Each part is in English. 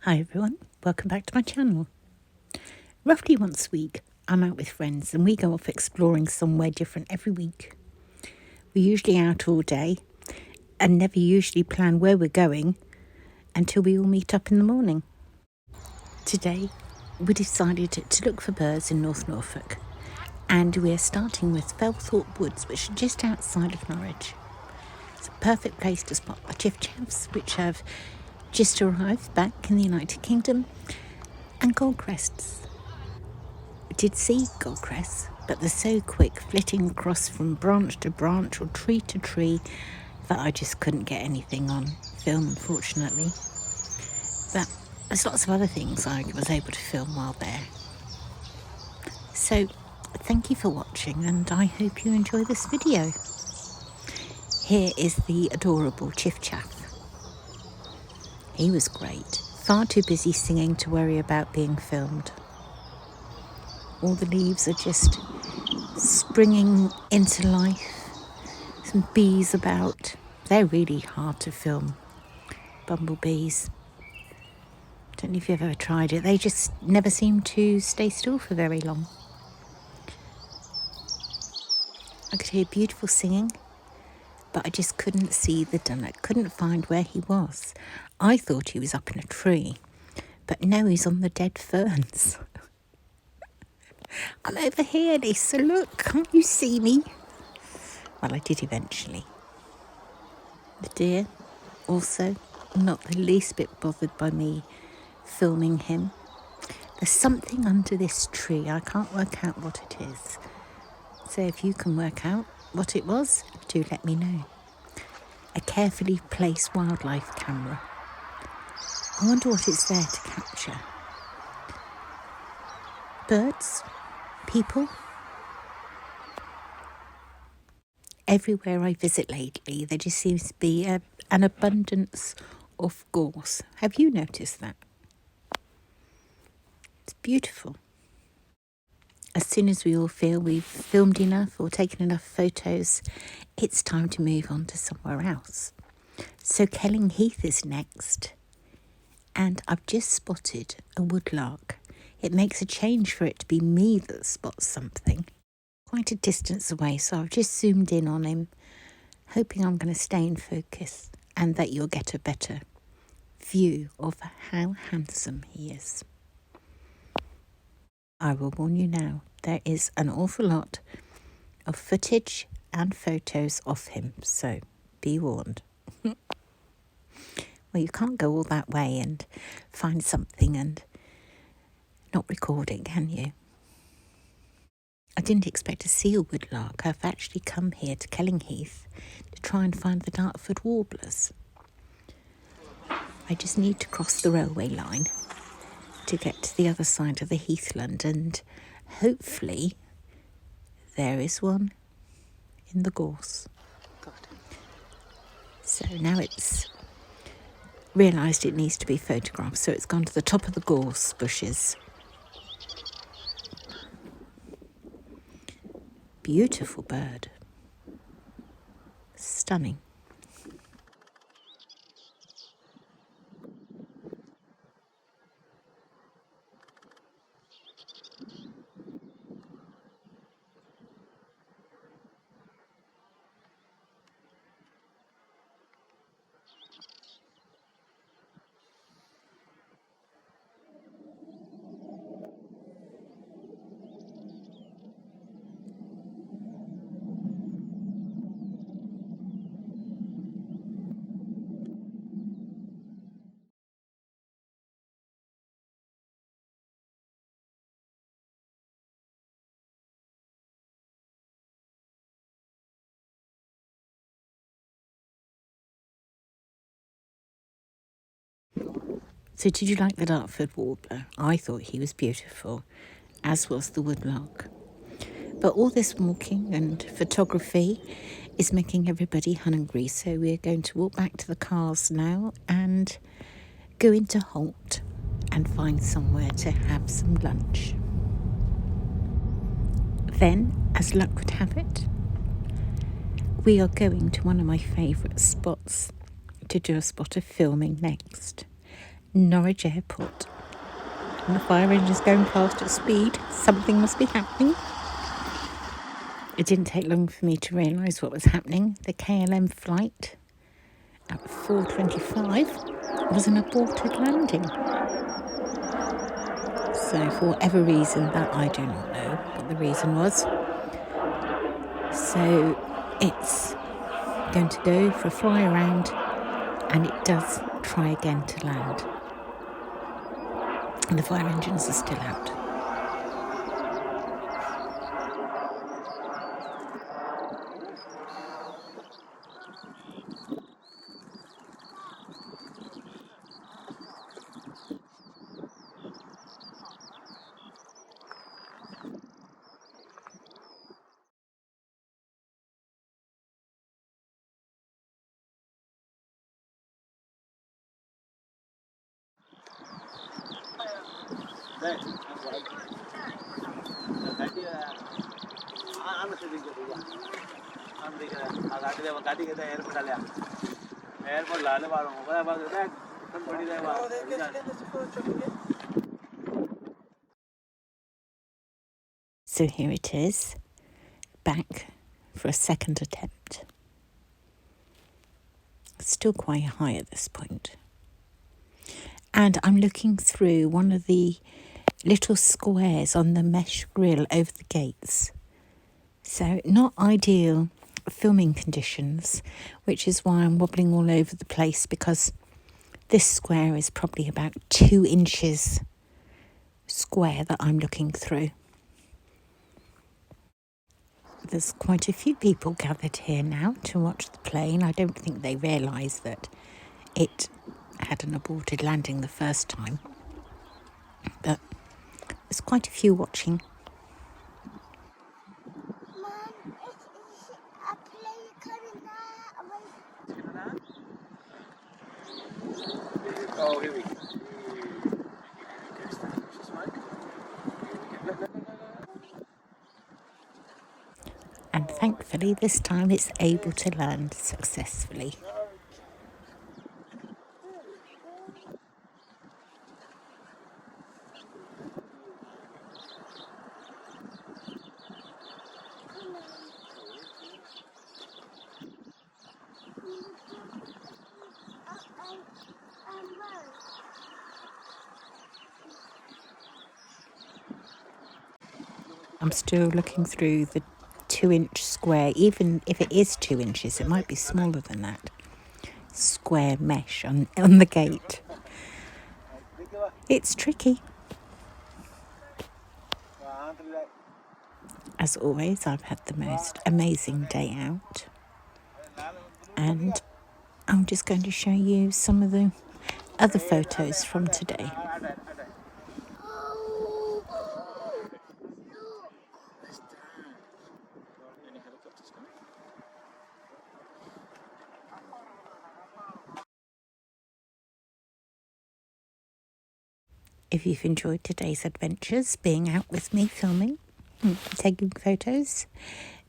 Hi everyone, welcome back to my channel. Roughly once a week, I'm out with friends and we go off exploring somewhere different every week. We're usually out all day and never usually plan where we're going until we all meet up in the morning. Today, we decided to look for birds in North Norfolk, and we're starting with Felthorpe Woods, which are just outside of Norwich. It's a perfect place to spot the Chiffchaffs, which have just arrived back in the United Kingdom, and Goldcrests. I did see Goldcrests, but they're so quick, flitting across from branch to branch or tree to tree, that I just couldn't get anything on film, unfortunately. But there's lots of other things I was able to film while there. So, thank you for watching, and I hope you enjoy this video. Here is the adorable Chiffchaff. He was great, far too busy singing to worry about being filmed. All the leaves are just springing into life. Some bees about. They're really hard to film. Bumblebees. Don't know if you've ever tried it. They just never seem to stay still for very long. I could hear beautiful singing, but I just couldn't see the dunnock, couldn't find where he was. I thought he was up in a tree, but no, he's on the dead ferns. I'm over here, Lisa, look, can't you see me? Well, I did eventually. The deer, also, not the least bit bothered by me filming him. There's something under this tree, I can't work out what it is. So if you can work out what it was, do let me know. A carefully placed wildlife camera. I wonder what it's there to capture. Birds? People? Everywhere I visit lately, there just seems to be an abundance of gorse. Have you noticed that? It's beautiful. As soon as we all feel we've filmed enough or taken enough photos, it's time to move on to somewhere else. So Kelling Heath is next, and I've just spotted a woodlark. It makes a change for it to be me that spots something. Quite a distance away, so I've just zoomed in on him, hoping I'm going to stay in focus and that you'll get a better view of how handsome he is. I will warn you now, there is an awful lot of footage and photos of him, so be warned. Well, you can't go all that way and find something and not record it, can you? I didn't expect to see a woodlark. I've actually come here to Kelling Heath to try and find the Dartford Warblers. I just need to cross the railway line to get to the other side of the heathland, and hopefully there is one in the gorse. So now it's realised it needs to be photographed, so it's gone to the top of the gorse bushes. Beautiful bird. Stunning. So did you like the Dartford Warbler? I thought he was beautiful, as was the woodlark. But all this walking and photography is making everybody hungry, so we're going to walk back to the cars now and go into Holt and find somewhere to have some lunch. Then, as luck would have it, we are going to one of my favourite spots to do a spot of filming next. Norwich Airport. And the fire engine's going past at speed. Something must be happening. It didn't take long for me to realise what was happening. The KLM flight at 4:25 was an aborted landing. So for whatever reason, that I do not know what the reason was. So it's going to go for a fly around, and it does try again to land. And the fire engines are still out. So here it is, back for a second attempt. Still quite high at this point. And I'm looking through one of the little squares on the mesh grill over the gates. So not ideal filming conditions, which is why I'm wobbling all over the place, because this square is probably about 2 inches square that I'm looking through. There's quite a few people gathered here now to watch the plane. I don't think they realise that it had an aborted landing the first time, but there's quite a few watching. Mum, is a plane coming there? Oh, here we go. And thankfully this time it's able to land successfully. I'm still looking through the 2-inch square. Even if it is 2 inches, it might be smaller than that. Square mesh on the gate. It's tricky. As always, I've had the most amazing day out. And I'm just going to show you some of the other photos from today. If you've enjoyed today's adventures, being out with me filming, taking photos,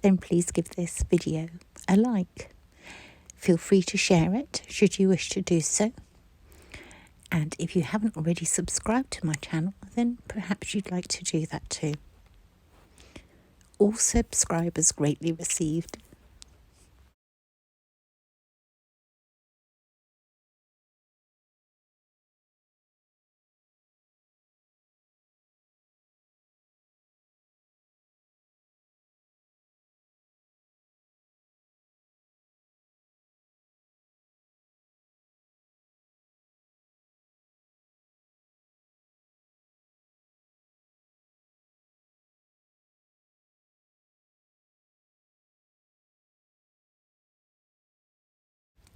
then please give this video a like. Feel free to share it should you wish to do so. And if you haven't already subscribed to my channel, then perhaps you'd like to do that too. All subscribers greatly received.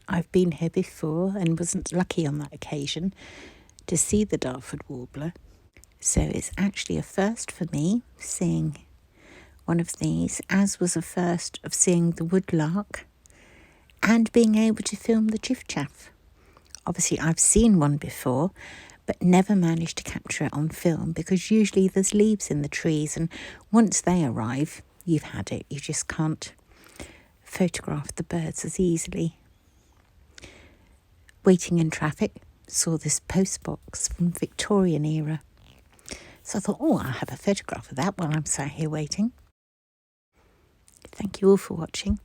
I've been here before and wasn't lucky on that occasion to see the Dartford Warbler. So it's actually a first for me seeing one of these, as was a first of seeing the Woodlark and being able to film the Chiffchaff. Obviously I've seen one before, but never managed to capture it on film because usually there's leaves in the trees, and once they arrive, you've had it. You just can't photograph the birds as easily. Waiting in traffic saw this post box from Victorian era. So I thought, oh, I'll have a photograph of that while I'm sat here waiting. Thank you all for watching.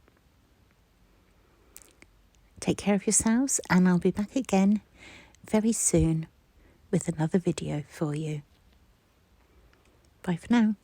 Take care of yourselves, and I'll be back again very soon with another video for you. Bye for now.